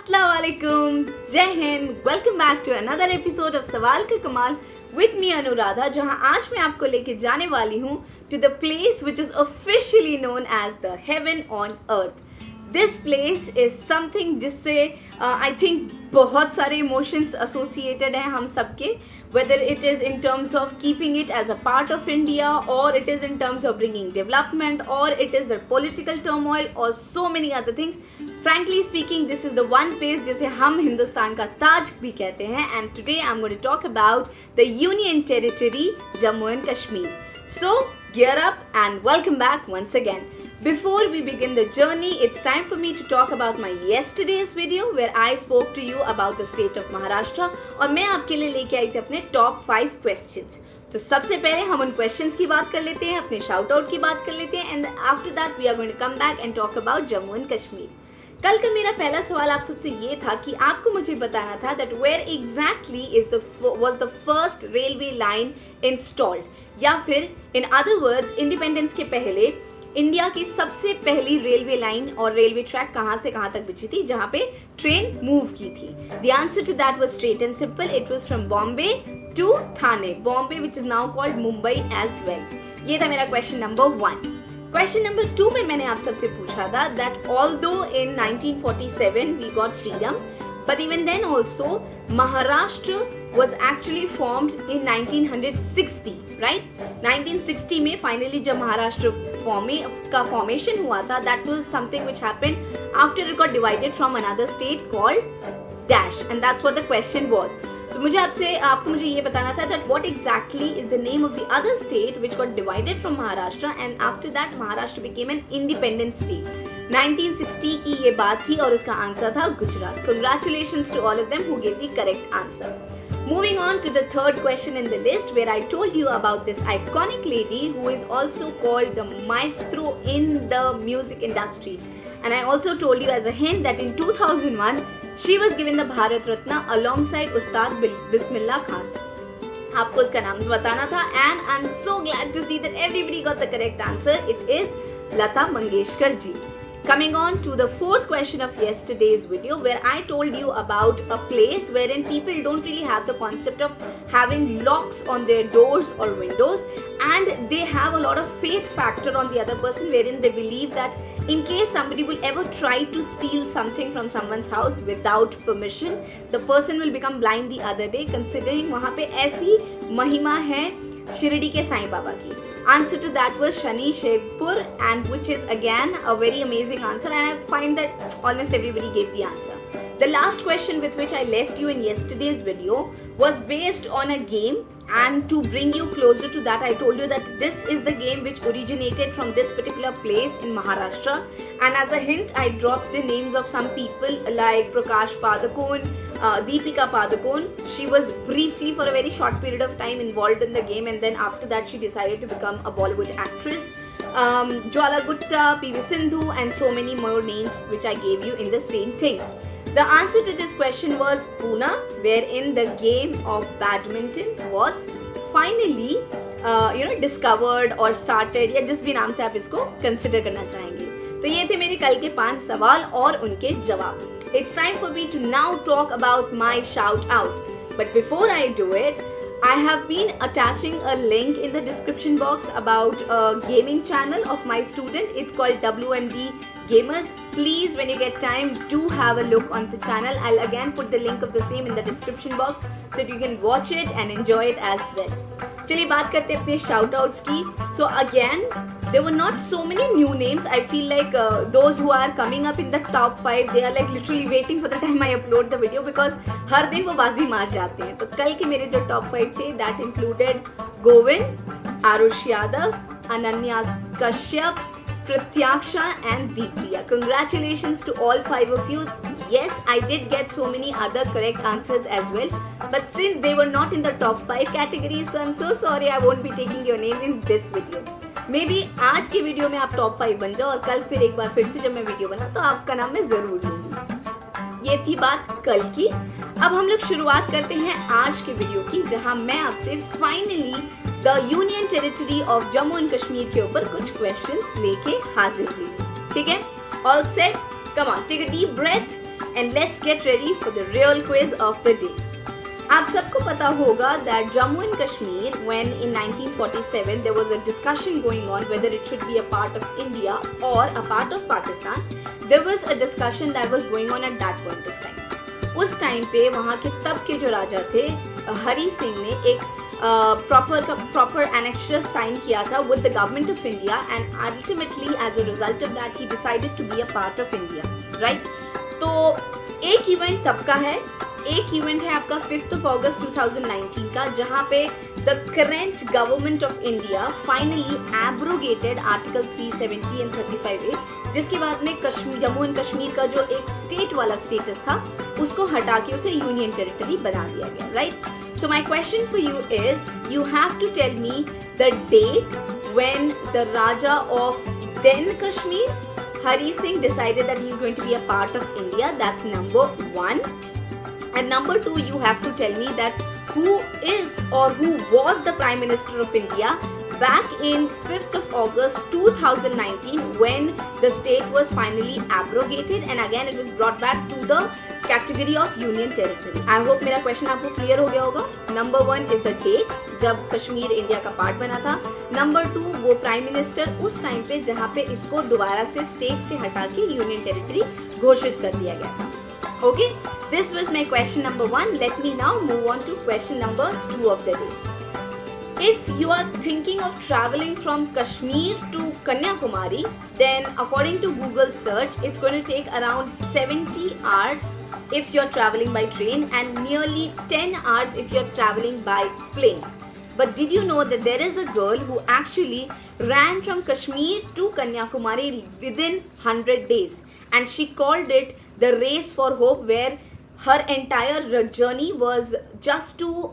अस्सलाम वालेकुम, जय हिंद। Welcome back to another episode of सवाल का कमाल विद मी अनुराधा, जहां आज मैं आपको लेके जाने वाली हूं to the place which is officially known as the heaven on earth. This place is something जिससे आई थिंक बहुत सारे इमोशंस एसोसिएटेड हैं हम सबके, whether it is in terms of keeping it as a part of India, or it is in terms of bringing development, or it is the political turmoil, or so many other things. Frankly speaking, this is the one place जिसे हम हिंदुस्तान का ताज भी कहते हैं, and today I'm going to talk about the Union Territory Jammu and Kashmir. So gear up and welcome back once again. Before we begin the journey, it's time for me to talk about my yesterday's video where I spoke to you about the state of Maharashtra और मैं आपके लिए लेके आई थी अपने top 5 questions. तो सबसे पहले हम उन questions की बात कर लेते हैं, अपने shout out की बात कर लेते हैं, and after that we are going to come back and talk about Jammu and Kashmir. कल का मेरा पहला सवाल आप सबसे ये था कि आपको मुझे बताना था that where exactly was the first railway line installed, या फिर in other words इंडिपेंडेंस के पहले इंडिया की सबसे पहली रेलवे लाइन और रेलवे ट्रैक कहां से कहां तक बिछी थी जहां पे ट्रेन मूव की थी. The answer to that was straight and simple. It was from Bombay to Thane, Bombay which is now called Mumbai as well. ये था मेरा क्वेश्चन नंबर 1. क्वेश्चन नंबर 2 में मैंने आप सबसे पूछा था that although in 1947 we got freedom, but even then also Maharashtra was actually formed in 1960, right? 1960 में finally जब महाराष्ट्र का formation हुआ था, that was something which happened after it got divided from another state called Dash, and that's what the question was. तो आपको मुझे ये बताना था that what exactly is the name of the other state which got divided from Maharashtra, and after that Maharashtra became an independent state. 1960 की ये बात थी और उसका आंसर था Gujarat. Congratulations to all of them who gave the correct answer. Moving on to the third question in the list, where I told you about this iconic lady who is also called the maestro in the music industry, and I also told you as a hint that in 2001 she was given the Bharat Ratna alongside Ustad Bismillah Khan. आपको उसका नाम बताना था, and I'm so glad to see that everybody got the correct answer. It is Lata Mangeshkar ji. Coming on to the fourth question of yesterday's video, where I told you about a place wherein people don't really have the concept of having locks on their doors or windows, and they have a lot of faith factor on the other person, wherein they believe that in case somebody will ever try to steal something from someone's house without permission, the person will become blind the other day, considering वहाँ पे ऐसी महिमा है शिरडी के साईं बाबा की. Answer to that was Shani Shekhpur, and which is again a very amazing answer, and I find that almost everybody gave the answer. The last question with which I left you in yesterday's video was based on a game, and to bring you closer to that, I told you that this is the game which originated from this particular place in Maharashtra, and as a hint I dropped the names of some people like Prakash Padukone, Deepika Padukone. She was briefly for a very short period of time involved in the game, and then after that she decided to become a Bollywood actress. Jwala Gupta, PV Sindhu, and so many more names which I gave you in the same thing. The answer to this question was Pune, wherein the game of badminton was finally discovered or started, या जिस भी नाम से आप इसको consider करना चाहेंगे. तो ये थे मेरे कल के 5 सवाल और उनके जवाब. It's time for me to now talk about my shout out. But before I do it, I have been attaching a link in the description box about a gaming channel of my student. It's called WMD Gamers. Please, when you get time, do have a look on the channel. I'll again put the link of the same in the description box so that you can watch it and enjoy it as well. चलिए बात करते हैं अपने shout outs की. So again, there were not so many new names. I feel like those who are coming up in the top 5, they are like literally waiting for the time I upload the video, because हर दिन वो बाजी मार जाते हैं. तो कल के मेरे जो top 5 थे, that included Govind, Arush Yadav, Ananya Kashyap, Prityaksha and Deepriya. Congratulations to all 5 of you. Yes, I did get so many other correct answers as well, but since they were not in the top 5 categories, so I'm so sorry I won't be taking your name in this video. Maybe आज के video में आप top 5 बन जाओ और कल फिर एक बार फिर से जब मैं वीडियो बनाऊं तो आपका नाम मैं जरूर लूंगी. ये थी बात कल की. अब हम लोग शुरुआत करते हैं आज के वीडियो की, जहां मैं आपसे finally the union territory of Jammu and Kashmir के ऊपर कुछ क्वेश्चंस लेके हाजिर हुई. ठीक है, all set, come on, take a deep breath and let's get ready for the real quiz of the day. आप सबको पता होगा that Jammu and Kashmir, when in 1947 there was a discussion going on whether it should be a part of India or a part of Pakistan, there was a discussion that was going on at that point of time. उस time पे वहाँ के तब के जो राजा थे हरी सिंह ने एक proper annexure sign किया था with the government of India, and ultimately as a result of that he decided to be a part of India, right? तो एक इवेंट तब का है, एक इवेंट है आपका 5th of August 2019 का, जहाँ पे the current government of India finally abrogated Article 370 and 35A, जिसके बाद में जम्मू एंड कश्मीर का जो एक स्टेट वाला स्टेटस था उसको हटा के उसे यूनियन टेरिटरी बना दिया गया, right? So my question for you is, you have to tell me the date when the Raja of then Kashmir, Hari Singh, decided that he is going to be a part of India. That's number one. And number two, you have to tell me that who is or who was the Prime Minister of India back in 5th of August 2019 when the state was finally abrogated and again it was brought back to the category of union territory. I hope मेरा question आपको clear हो गया होगा. Number one is the date जब Kashmir India का part बना था. Number two, वो प्राइम मिनिस्टर उस टाइम पे जहाँ पे इसको दोबारा से स्टेट से हटा के यूनियन टेरिटरी घोषित कर दिया गया था. Okay, this was my question number one. Let me now move on to question number two of the day. If you are thinking of traveling from Kashmir to Kanyakumari, then according to Google search, it's going to take around 70 hours if you're traveling by train and nearly 10 hours if you're traveling by plane. But did you know that there is a girl who actually ran from Kashmir to Kanyakumari within 100 days, and she called it the Race for Hope, where her entire journey was just to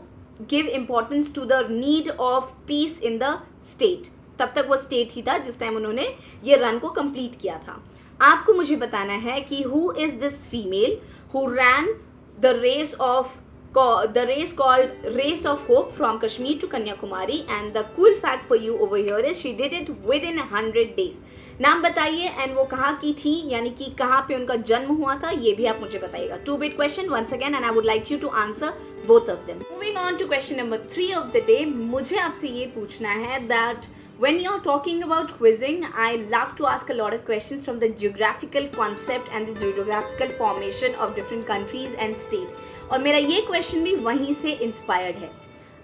give importance to the need of peace in the state. तब तक वो state ही था जिस time उन्होंने ये run को complete किया था. आपको मुझे बताना है कि who is this female who ran the race called Race of Hope from Kashmir to Kanyakumari, and the cool fact for you over here is she did it within 100 days. नाम बताइए and वो कहाँ की थी, यानी कि कहाँ पे उनका जन्म हुआ था, ये भी आप मुझे बताइएगा. 2-bit question once again and I would like you to answer both of them. Moving on to question number 3 of the day, मुझे आपसे ये पूछना है that when you're talking about quizzing, I love to ask a lot of questions from the geographical concept and the geographical formation of different countries and states. और मेरा ये question भी वहीं से inspired है.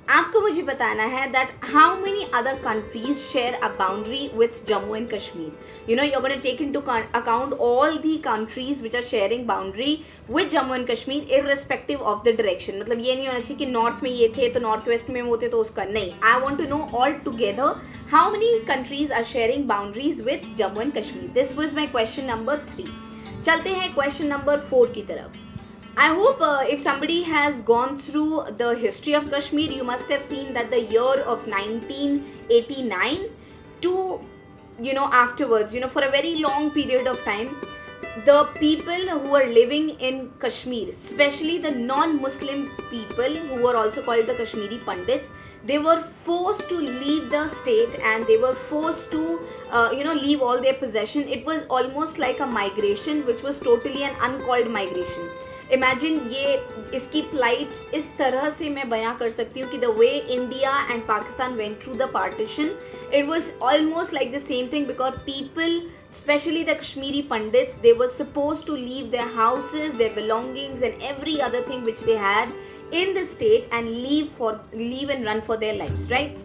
आपको मुझे बताना है that how many other countries share a boundary with Jammu and Kashmir. You know, you're going to take into account all the countries which are sharing boundary with Jammu and Kashmir irrespective of the direction. मतलब ये नहीं होना चाहिए कि north में ये थे तो नॉर्थ वेस्ट में होते तो उसका नहीं. I want to know all together how many countries are sharing boundaries with Jammu and Kashmir. This was my question number 3. चलते हैं question number 4 की तरफ. I hope if somebody has gone through the history of Kashmir, you must have seen that the year of 1989 to, afterwards, for a very long period of time, the people who were living in Kashmir, especially the non-Muslim people who were also called the Kashmiri Pandits, they were forced to leave the state and they were forced to, leave all their possession. It was almost like a migration, which was totally an uncalled migration. Imagine ये इसकी plight इस तरह से मैं बयां कर सकती हूँ कि the way India and Pakistan went through the partition, it was almost like the same thing, because people, especially the Kashmiri Pandits, they were supposed to leave their houses, their belongings and every other thing which they had in the state and leave and run for their lives, right?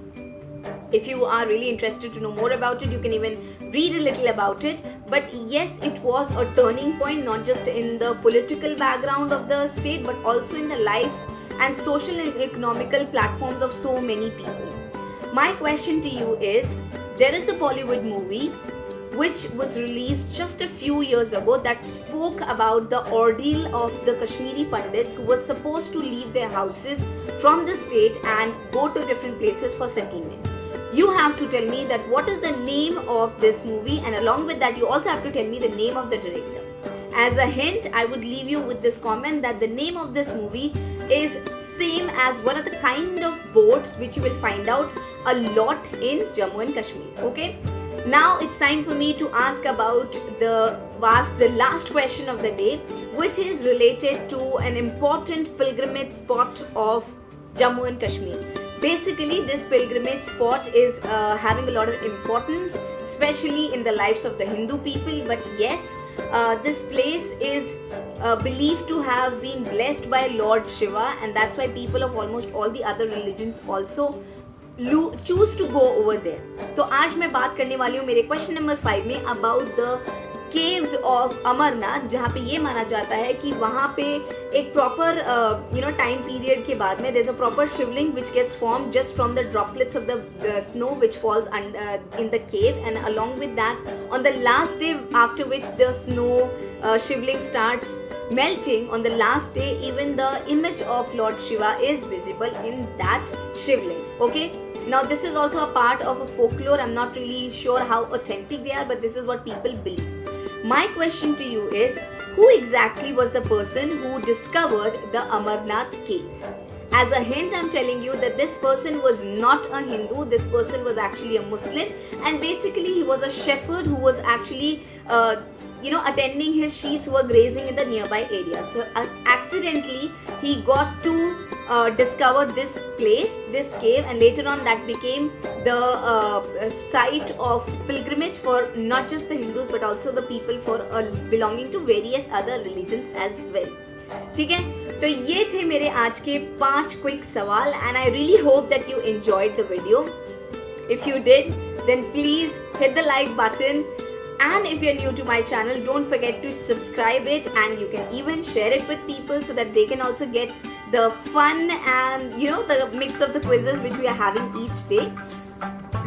If you are really interested to know more about it, you can even read a little about it. But yes, it was a turning point, not just in the political background of the state, but also in the lives and social and economical platforms of so many people. My question to you is, there is a Bollywood movie which was released just a few years ago that spoke about the ordeal of the Kashmiri Pandits who were supposed to leave their houses from the state and go to different places for settlement. You have to tell me that what is the name of this movie, and along with that you also have to tell me the name of the director. As a hint, I would leave you with this comment that the name of this movie is same as one of the kind of boats which you will find out a lot in Jammu and Kashmir. Okay, Now it's time for me to ask about the last question of the day, which is related to an important pilgrimage spot of Jammu and Kashmir. Basically, this pilgrimage spot is having a lot of importance, especially in the lives of the Hindu people. But yes, this place is believed to have been blessed by Lord Shiva, and that's why people of almost all the other religions also choose to go over there. तो आज मैं बात करने वाली हूँ मेरे question number 5 में about the caves of Amarnath, जहाँ पे ये माना जाता है कि वहाँ पे एक प्रॉपर टाइम पीरियड के बाद में there's a proper shivling which gets formed just from the droplets of the snow which falls in the cave, and along with that, on the last day after which the snow shivling starts melting, on the last day even the image of Lord Shiva is visible in that shivling. Okay, now this is also a part of a folklore. I'm not really sure how authentic they are, but this is what people believe. My question to you is, who exactly was the person who discovered the Amarnath caves? As a hint, I'm telling you that this person was not a Hindu. This person was actually a Muslim, and basically he was a shepherd who was actually attending his sheep who were grazing in the nearby area. So accidentally he got to discover this place, this cave, and later on that became the site of pilgrimage for not just the Hindus but also the people for belonging to various other religions as well. ठीक है, तो ये थे मेरे आज के 5 quick सवाल, and I really hope that you enjoyed the video. If you did, then please hit the like button, and if you're new to my channel, don't forget to subscribe it, and you can even share it with people so that they can also get the fun and the mix of the quizzes which we are having each day.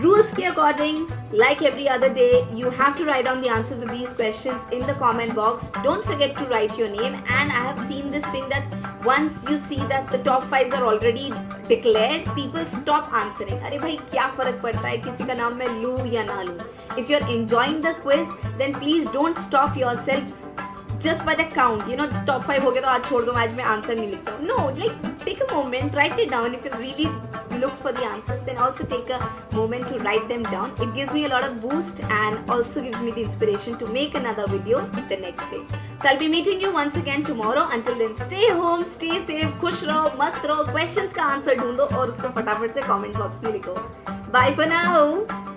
Rules के according, like every other day, you have to write down the answers to these questions in the comment box. Don't forget to write your name, and I have seen this thing that once you see that the top 5 are already declared, people stop answering. अरे भाई क्या फर्क पड़ता है किसी का नाम मैं लूँ या ना लूँ? If you're enjoying the quiz, then please don't stop yourself just by the count. Top 5 हो गया तो आज छोड़ दो, आज मैं आंसर नहीं लिखता हूँ. No, like take a moment, write it down. If you really look for the answers, then also take a moment to write them down. It gives me a lot of boost and also gives me the inspiration to make another video the next day. So I'll be meeting you once again tomorrow. Until then, stay home, stay safe, खुश रहो, मस्त रहो, questions का answer ढूंढो और उसको फटाफट से comment box में लिखो. Bye for now.